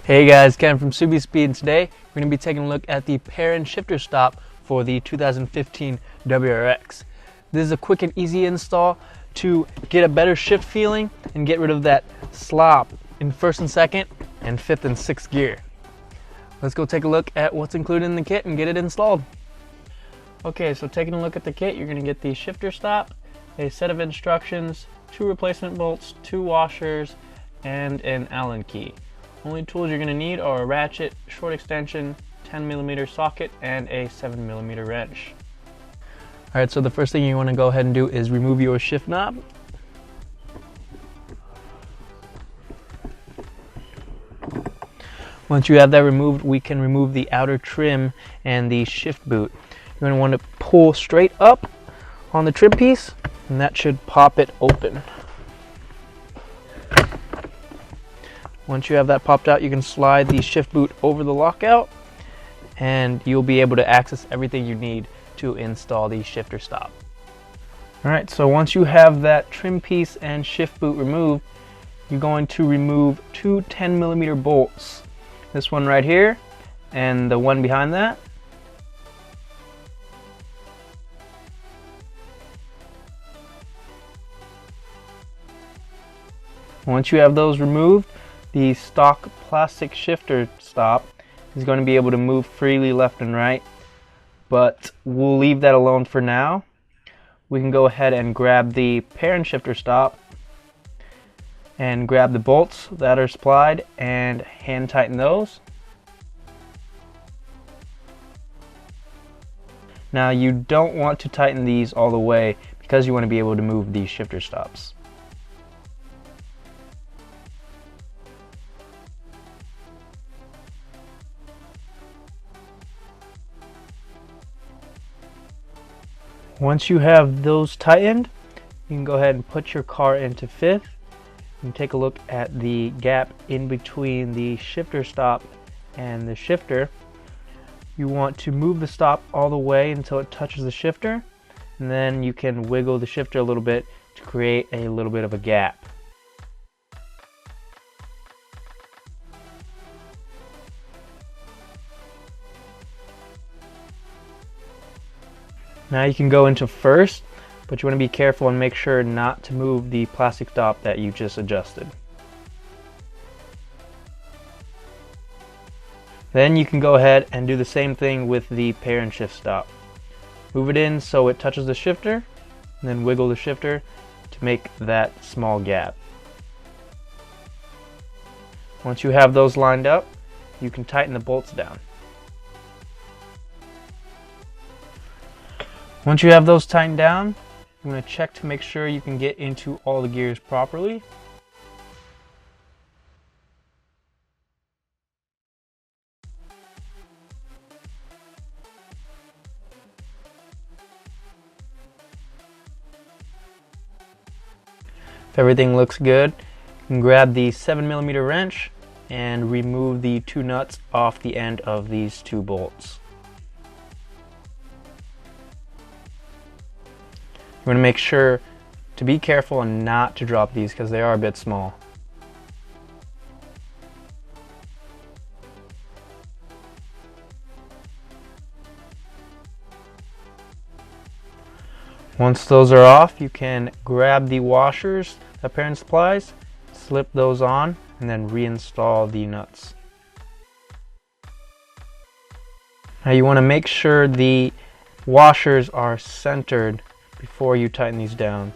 Hey guys, Ken from Subispeed, and today we're going to be taking a look at the Perrin Shifter Stop for the 2015 WRX. This is a quick and easy install to get a better shift feeling and get rid of that slop in first and second and fifth and sixth gear. Let's go take a look at what's included in the kit and get it installed. Okay, so taking a look at the kit, you're going to get the shifter stop, a set of instructions, 2 replacement bolts, 2 washers, and an Allen key. Only tools you're going to need are a ratchet, short extension, 10mm socket, and a 7mm wrench. Alright, so the first thing you want to go ahead and do is remove your shift knob. Once you have that removed, we can remove the outer trim and the shift boot. You're going to want to pull straight up on the trim piece, and that should pop it open. Once you have that popped out, you can slide the shift boot over the lockout and you'll be able to access everything you need to install the shifter stop. Alright, so once you have that trim piece and shift boot removed, you're going to remove 2 10mm bolts. This one right here and the one behind that. Once you have those removed, the stock plastic shifter stop is going to be able to move freely left and right, but we'll leave that alone for now. We can go ahead and grab the Perrin shifter stop and grab the bolts that are supplied and hand tighten those. Now you don't want to tighten these all the way because you want to be able to move these shifter stops. Once you have those tightened, you can go ahead and put your car into fifth and take a look at the gap in between the shifter stop and the shifter. You want to move the stop all the way until it touches the shifter, and then you can wiggle the shifter a little bit to create a little bit of a gap. Now you can go into first, but you want to be careful and make sure not to move the plastic stop that you just adjusted. Then you can go ahead and do the same thing with the Perrin shift stop. Move it in so it touches the shifter, and then wiggle the shifter to make that small gap. Once you have those lined up, you can tighten the bolts down. Once you have those tightened down, you want to check to make sure you can get into all the gears properly. If everything looks good, you can grab the 7mm wrench and remove the 2 nuts off the end of these 2 bolts. You want to make sure to be careful and not to drop these because they are a bit small. Once those are off, you can grab the washers that Perrin supplies, slip those on, and then reinstall the nuts. Now you want to make sure the washers are centered before you tighten these down.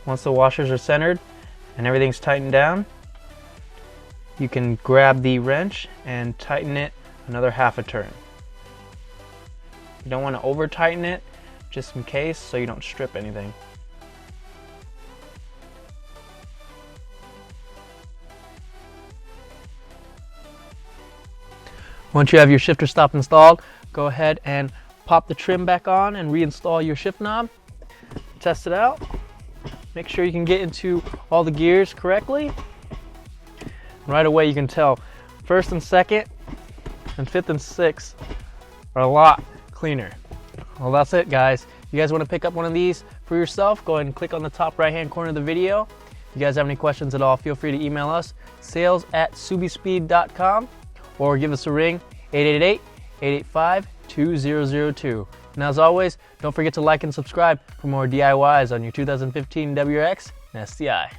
Once the washers are centered and everything's tightened down, you can grab the wrench and tighten it another half a turn. You don't want to over tighten it just in case so you don't strip anything. Once you have your shifter stop installed, go ahead and pop the trim back on and reinstall your shift knob. Test it out. Make sure you can get into all the gears correctly. Right away you can tell first and second and fifth and sixth are a lot cleaner. Well, that's it, guys. If you guys want to pick up one of these for yourself, go ahead and click on the top right-hand corner of the video. If you guys have any questions at all, feel free to email us, sales@subispeed.com, or give us a ring, 888-885-2002. And as always, don't forget to like and subscribe for more DIYs on your 2015 WRX and STI.